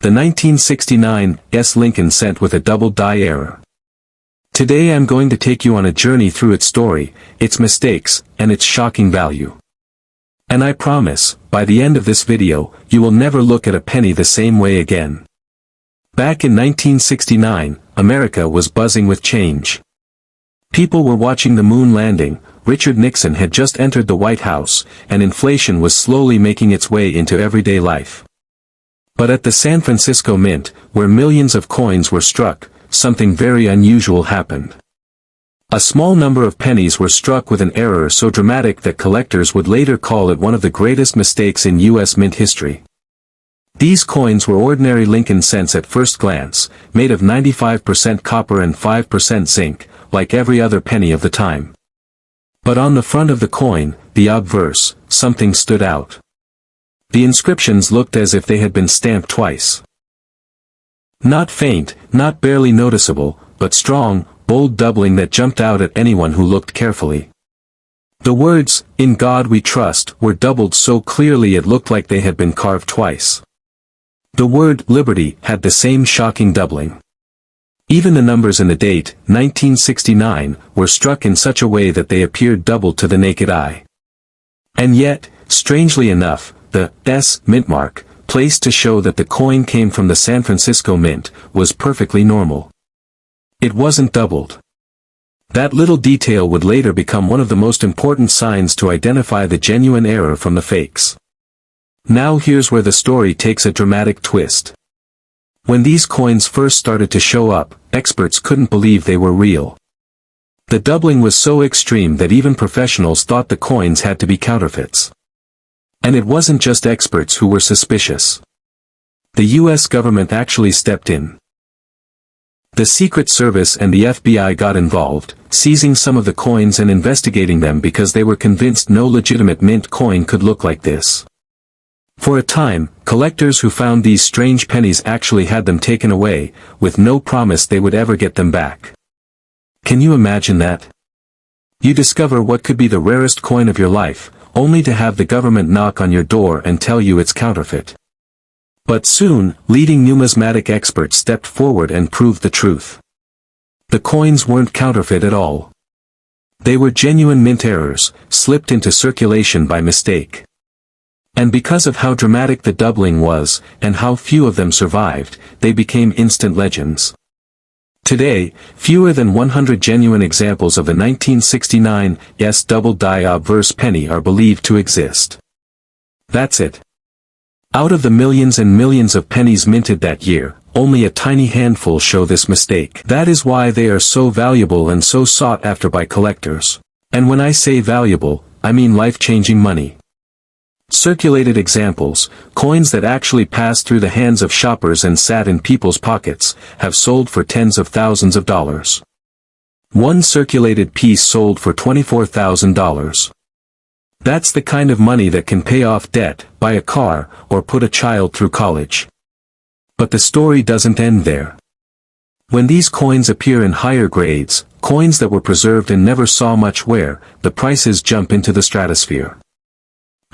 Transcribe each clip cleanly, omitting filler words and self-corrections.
The 1969 Lincoln cent with a double die error. Today I'm going to take you on a journey through its story, its mistakes, and its shocking value. And I promise, by the end of this video, you will never look at a penny the same way again. Back in 1969, America was buzzing with change. People were watching the moon landing, Richard Nixon had just entered the White House, and inflation was slowly making its way into everyday life. But at the San Francisco Mint, where millions of coins were struck, something very unusual happened. A small number of pennies were struck with an error so dramatic that collectors would later call it one of the greatest mistakes in U.S. mint history. These coins were ordinary Lincoln cents at first glance, made of 95% copper and 5% zinc, like every other penny of the time. But on the front of the coin, the obverse, something stood out. The inscriptions looked as if they had been stamped twice. Not faint, not barely noticeable, but strong, bold doubling that jumped out at anyone who looked carefully. The words, "In God We Trust," were doubled so clearly it looked like they had been carved twice. The word, "Liberty," had the same shocking doubling. Even the numbers in the date, 1969, were struck in such a way that they appeared doubled to the naked eye. And yet, strangely enough, the S mint mark, placed to show that the coin came from the San Francisco Mint, was perfectly normal. It wasn't doubled. That little detail would later become one of the most important signs to identify the genuine error from the fakes. Now here's where the story takes a dramatic twist. When these coins first started to show up, experts couldn't believe they were real. The doubling was so extreme that even professionals thought the coins had to be counterfeits. And it wasn't just experts who were suspicious. The U.S. government actually stepped in. The Secret Service and the FBI got involved, seizing some of the coins and investigating them because they were convinced no legitimate mint coin could look like this. For a time, collectors who found these strange pennies actually had them taken away, with no promise they would ever get them back. Can you imagine that? You discover what could be the rarest coin of your life, only to have the government knock on your door and tell you it's counterfeit. But soon, leading numismatic experts stepped forward and proved the truth. The coins weren't counterfeit at all. They were genuine mint errors, slipped into circulation by mistake. And because of how dramatic the doubling was, and how few of them survived, they became instant legends. Today, fewer than 100 genuine examples of the 1969 double die obverse penny are believed to exist. That's it. Out of the millions and millions of pennies minted that year, only a tiny handful show this mistake. That is why they are so valuable and so sought after by collectors. And when I say valuable, I mean life-changing money. Circulated examples, coins that actually passed through the hands of shoppers and sat in people's pockets, have sold for tens of thousands of dollars. One circulated piece sold for $24,000. That's the kind of money that can pay off debt, buy a car, or put a child through college. But the story doesn't end there. When these coins appear in higher grades, coins that were preserved and never saw much wear, the prices jump into the stratosphere.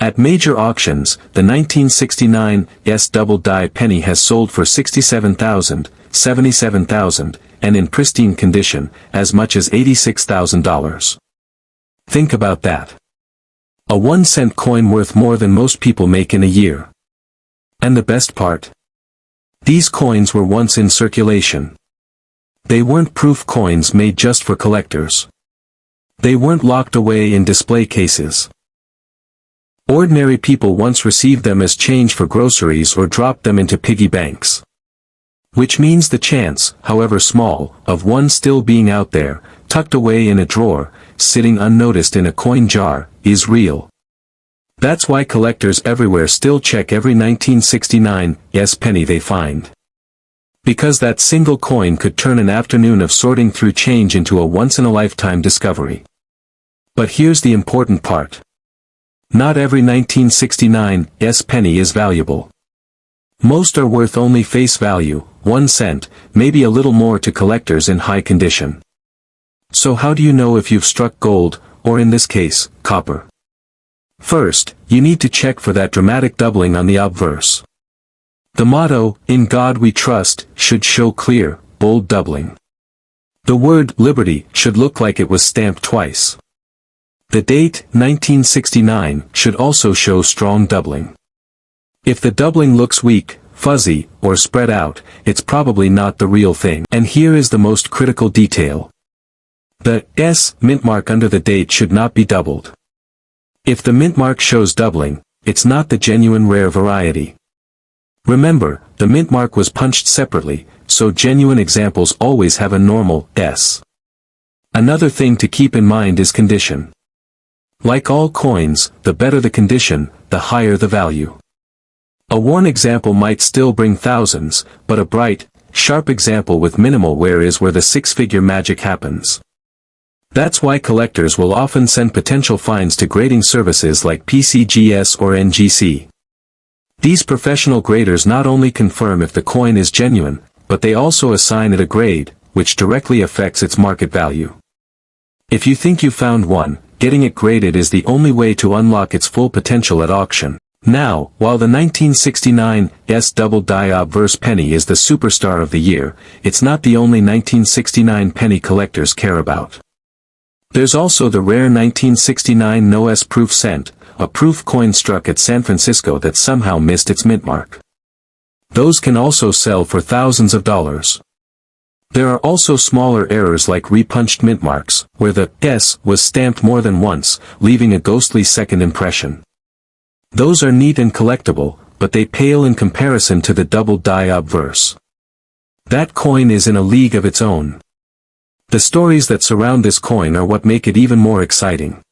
At major auctions, the 1969 double die penny has sold for $67,000, $77,000, and in pristine condition, as much as $86,000. Think about that. A 1-cent coin worth more than most people make in a year. And the best part? These coins were once in circulation. They weren't proof coins made just for collectors. They weren't locked away in display cases. Ordinary people once received them as change for groceries or dropped them into piggy banks. Which means the chance, however small, of one still being out there, tucked away in a drawer, sitting unnoticed in a coin jar, is real. That's why collectors everywhere still check every 1969 penny they find. Because that single coin could turn an afternoon of sorting through change into a once-in-a-lifetime discovery. But here's the important part. Not every 1969 penny is valuable. Most are worth only face value, 1 cent, maybe a little more to collectors in high condition. So how do you know if you've struck gold, or in this case, copper? First, you need to check for that dramatic doubling on the obverse. The motto, "In God We Trust," should show clear, bold doubling. The word "Liberty" should look like it was stamped twice. The date, 1969, should also show strong doubling. If the doubling looks weak, fuzzy, or spread out, it's probably not the real thing. And here is the most critical detail. The S mint mark under the date should not be doubled. If the mint mark shows doubling, it's not the genuine rare variety. Remember, the mint mark was punched separately, so genuine examples always have a normal S. Another thing to keep in mind is condition. Like all coins, the better the condition, the higher the value. A worn example might still bring thousands, but a bright, sharp example with minimal wear is where the six-figure magic happens. That's why collectors will often send potential finds to grading services like PCGS or NGC. These professional graders not only confirm if the coin is genuine, but they also assign it a grade, which directly affects its market value. If you think you found one, getting it graded is the only way to unlock its full potential at auction. Now, while the 1969 S double die obverse penny is the superstar of the year, it's not the only 1969 penny collectors care about. There's also the rare 1969 No S proof cent, a proof coin struck at San Francisco that somehow missed its mint mark. Those can also sell for thousands of dollars. There are also smaller errors like repunched mint marks, where the S was stamped more than once, leaving a ghostly second impression. Those are neat and collectible, but they pale in comparison to the double die obverse. That coin is in a league of its own. The stories that surround this coin are what make it even more exciting.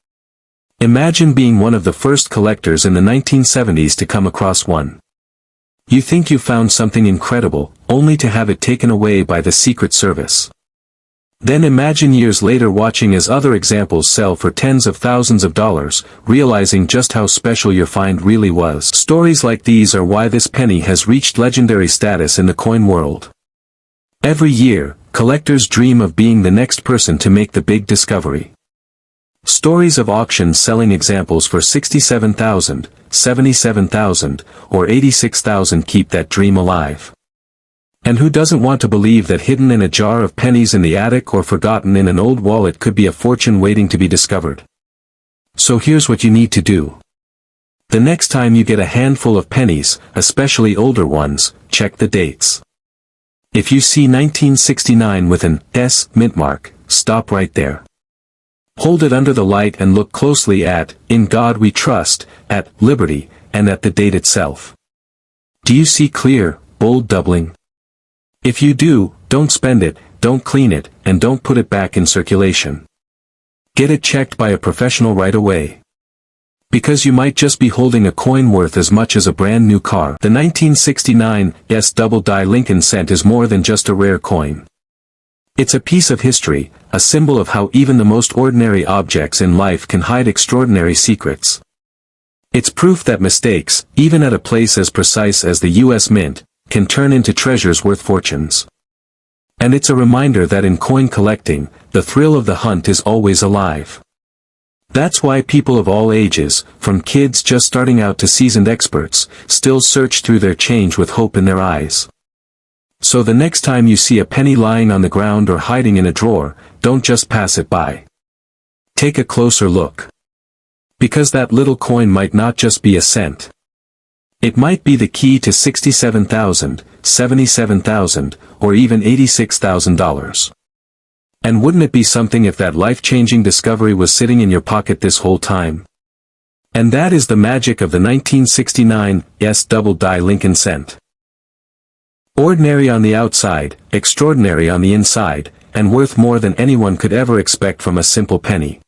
Imagine being one of the first collectors in the 1970s to come across one. You think you found something incredible, only to have it taken away by the Secret Service. Then imagine years later watching as other examples sell for tens of thousands of dollars, realizing just how special your find really was. Stories like these are why this penny has reached legendary status in the coin world. Every year, collectors dream of being the next person to make the big discovery. Stories of auctions selling examples for $67,000, $77,000, or $86,000 keep that dream alive. And who doesn't want to believe that hidden in a jar of pennies in the attic or forgotten in an old wallet could be a fortune waiting to be discovered? So here's what you need to do. The next time you get a handful of pennies, especially older ones, check the dates. If you see 1969 with an S mint mark, stop right there. Hold it under the light and look closely at "In God We Trust," at "Liberty," and at the date itself. Do you see clear, bold doubling? If you do, don't spend it, don't clean it, and don't put it back in circulation. Get it checked by a professional right away. Because you might just be holding a coin worth as much as a brand new car. The 1969 S double die Lincoln cent is more than just a rare coin. It's a piece of history, a symbol of how even the most ordinary objects in life can hide extraordinary secrets. It's proof that mistakes, even at a place as precise as the U.S. Mint, can turn into treasures worth fortunes. And it's a reminder that in coin collecting, the thrill of the hunt is always alive. That's why people of all ages, from kids just starting out to seasoned experts, still search through their change with hope in their eyes. So the next time you see a penny lying on the ground or hiding in a drawer, don't just pass it by. Take a closer look. Because that little coin might not just be a cent. It might be the key to $67,000, $77,000, or even $86,000. And wouldn't it be something if that life-changing discovery was sitting in your pocket this whole time? And that is the magic of the 1969 S double die Lincoln cent. Ordinary on the outside, extraordinary on the inside, and worth more than anyone could ever expect from a simple penny.